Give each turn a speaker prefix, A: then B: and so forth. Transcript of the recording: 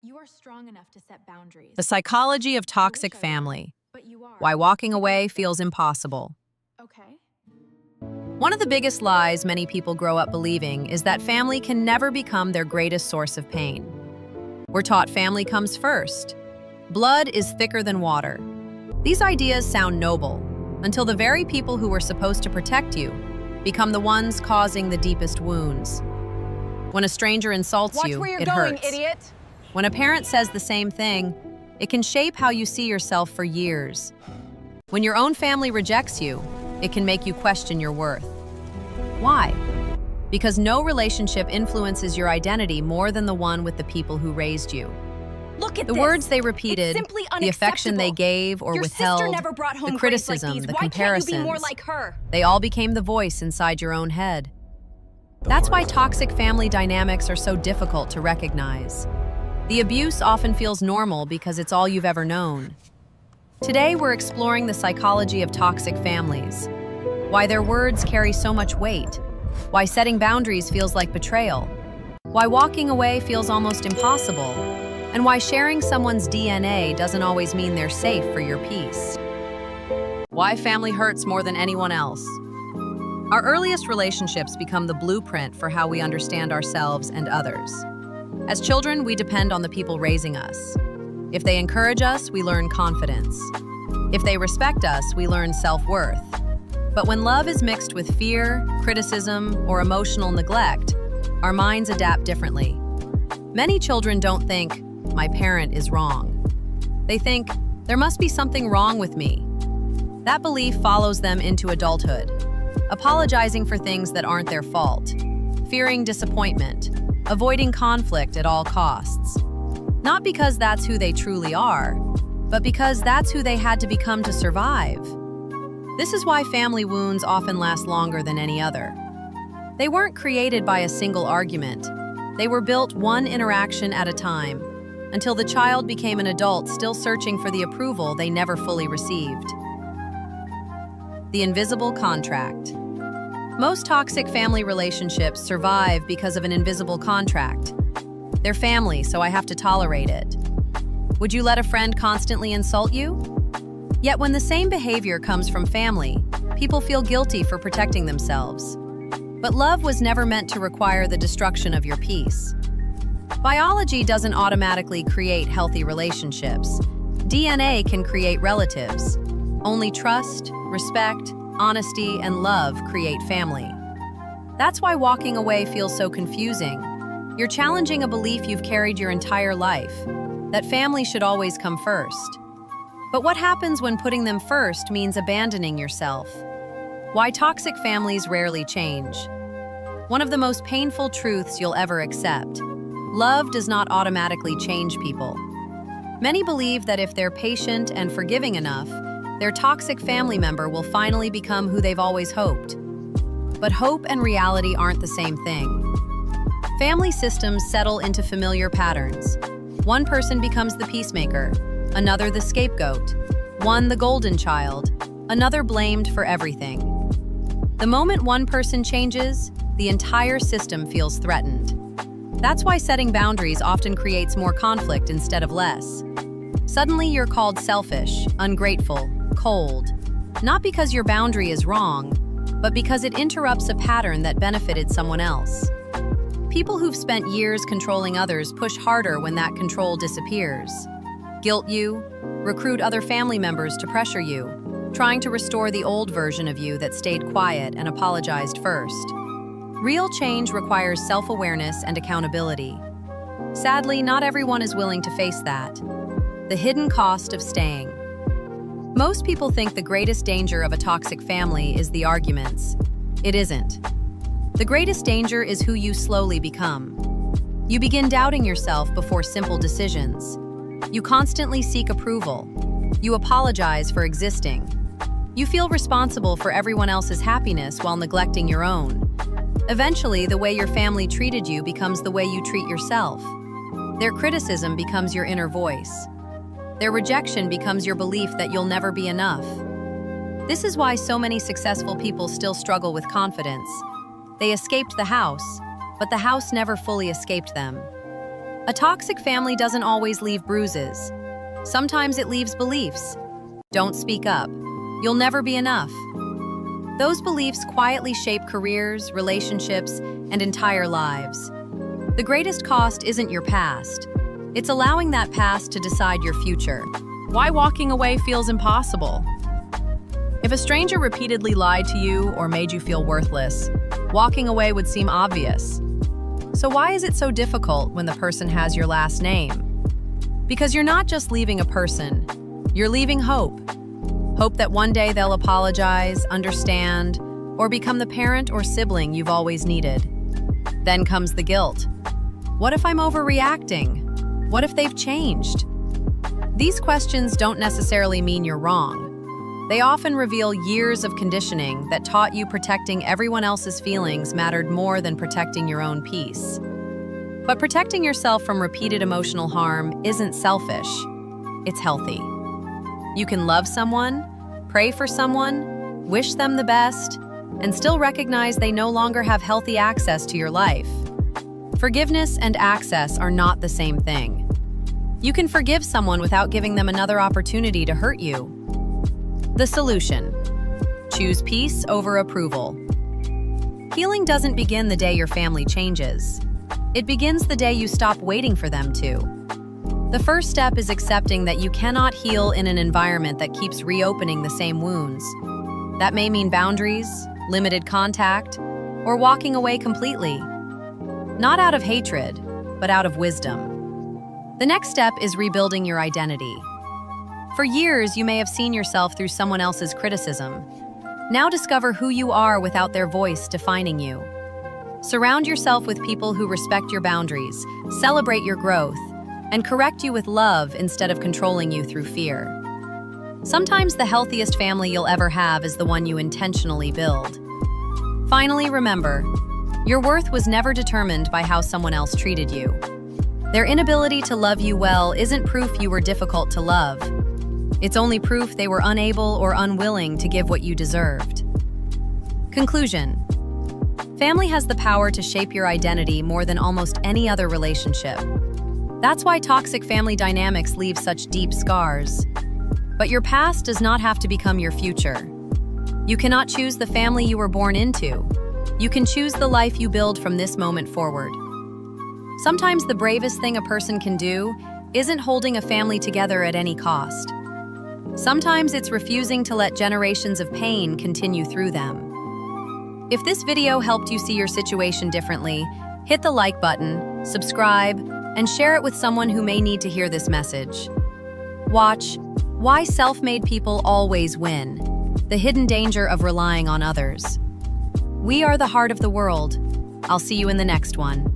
A: You are strong enough to set boundaries.
B: The psychology of
A: I wish
B: toxic
A: I were,
B: family.
A: but you are.
B: Why walking away feels impossible.
A: Okay.
B: One of the biggest lies many people grow up believing is that family can never become their greatest source of pain. We're taught family comes first. Blood is thicker than water. These ideas sound noble, until the very people who were supposed to protect you become the ones causing the deepest wounds. When a stranger insults
C: Watch
B: you,
C: where you're
B: it
C: going,
B: hurts.
C: idiot!
B: When a parent says the same thing, it can shape how you see yourself for years. When your own family rejects you, it can make you question your worth. Why? Because no relationship influences your identity more than the one with the people who raised you.
C: Look at
B: The
C: this.
B: words they
C: It's
B: repeated,
C: simply
B: the affection they
C: unacceptable.
B: gave or
C: Your
B: withheld,
C: sister never brought home
B: the
C: grades like
B: criticism,
C: these.
B: the
C: Why can't you
B: comparisons,
C: be more like her?
B: they all became the voice inside your own head. That's why toxic family dynamics are so difficult to recognize. The abuse often feels normal because it's all you've ever known. Today, we're exploring the psychology of toxic families, why their words carry so much weight, why setting boundaries feels like betrayal, why walking away feels almost impossible, and why sharing someone's DNA doesn't always mean they're safe for your peace. Why family hurts more than anyone else. Our earliest relationships become the blueprint for how we understand ourselves and others. As children, we depend on the people raising us. If they encourage us, we learn confidence. If they respect us, we learn self-worth. But when love is mixed with fear, criticism, or emotional neglect, our minds adapt differently. Many children don't think, "My parent is wrong." They think, "There must be something wrong with me." That belief follows them into adulthood, apologizing for things that aren't their fault, fearing disappointment, avoiding conflict at all costs. Not because that's who they truly are, but because that's who they had to become to survive. This is why family wounds often last longer than any other. They weren't created by a single argument. They were built one interaction at a time, until the child became an adult still searching for the approval they never fully received. The invisible contract. Most toxic family relationships survive because of an invisible contract. They're family, so I have to tolerate it. Would you let a friend constantly insult you? Yet when the same behavior comes from family, people feel guilty for protecting themselves. But love was never meant to require the destruction of your peace. Biology doesn't automatically create healthy relationships. DNA can create relatives. Only trust, respect, honesty, and love create family. That's why walking away feels so confusing. You're challenging a belief you've carried your entire life, that family should always come first. But what happens when putting them first means abandoning yourself? Why toxic families rarely change. One of the most painful truths you'll ever accept. Love does not automatically change people. Many believe that if they're patient and forgiving enough, their toxic family member will finally become who they've always hoped. But hope and reality aren't the same thing. Family systems settle into familiar patterns. One person becomes the peacemaker, another the scapegoat, one the golden child, another blamed for everything. The moment one person changes, the entire system feels threatened. That's why setting boundaries often creates more conflict instead of less. Suddenly you're called selfish, ungrateful, cold, not because your boundary is wrong, but because it interrupts a pattern that benefited someone else. People who've spent years controlling others push harder when that control disappears. Guilt you, recruit other family members to pressure you, trying to restore the old version of you that stayed quiet and apologized first. Real change requires self-awareness and accountability. Sadly, not everyone is willing to face that. The hidden cost of staying. Most people think the greatest danger of a toxic family is the arguments. It isn't. The greatest danger is who you slowly become. You begin doubting yourself before simple decisions. You constantly seek approval. You apologize for existing. You feel responsible for everyone else's happiness while neglecting your own. Eventually, the way your family treated you becomes the way you treat yourself. Their criticism becomes your inner voice. Their rejection becomes your belief that you'll never be enough. This is why so many successful people still struggle with confidence. They escaped the house, but the house never fully escaped them. A toxic family doesn't always leave bruises. Sometimes it leaves beliefs. Don't speak up. You'll never be enough. Those beliefs quietly shape careers, relationships, and entire lives. The greatest cost isn't your past. It's allowing that past to decide your future. Why walking away feels impossible. If a stranger repeatedly lied to you or made you feel worthless, walking away would seem obvious. So why is it so difficult when the person has your last name? Because you're not just leaving a person, you're leaving hope. Hope that one day they'll apologize, understand, or become the parent or sibling you've always needed. Then comes the guilt. What if I'm overreacting? What if they've changed? These questions don't necessarily mean you're wrong. They often reveal years of conditioning that taught you protecting everyone else's feelings mattered more than protecting your own peace. But protecting yourself from repeated emotional harm isn't selfish. It's healthy. You can love someone, pray for someone, wish them the best, and still recognize they no longer have healthy access to your life. Forgiveness and access are not the same thing. You can forgive someone without giving them another opportunity to hurt you. The solution: choose peace over approval. Healing doesn't begin the day your family changes. It begins the day you stop waiting for them to. The first step is accepting that you cannot heal in an environment that keeps reopening the same wounds. That may mean boundaries, limited contact, or walking away completely. Not out of hatred, but out of wisdom. The next step is rebuilding your identity. For years, you may have seen yourself through someone else's criticism. Now discover who you are without their voice defining you. Surround yourself with people who respect your boundaries, celebrate your growth, and correct you with love instead of controlling you through fear. Sometimes the healthiest family you'll ever have is the one you intentionally build. Finally, remember, your worth was never determined by how someone else treated you. Their inability to love you well isn't proof you were difficult to love. It's only proof they were unable or unwilling to give what you deserved. Conclusion: family has the power to shape your identity more than almost any other relationship. That's why toxic family dynamics leave such deep scars. But your past does not have to become your future. You cannot choose the family you were born into. You can choose the life you build from this moment forward. Sometimes the bravest thing a person can do isn't holding a family together at any cost. Sometimes it's refusing to let generations of pain continue through them. If this video helped you see your situation differently, hit the like button, subscribe, and share it with someone who may need to hear this message. Watch Why Self-Made People Always Win: The Hidden Danger of Relying on Others. We are the heart of the world. I'll see you in the next one.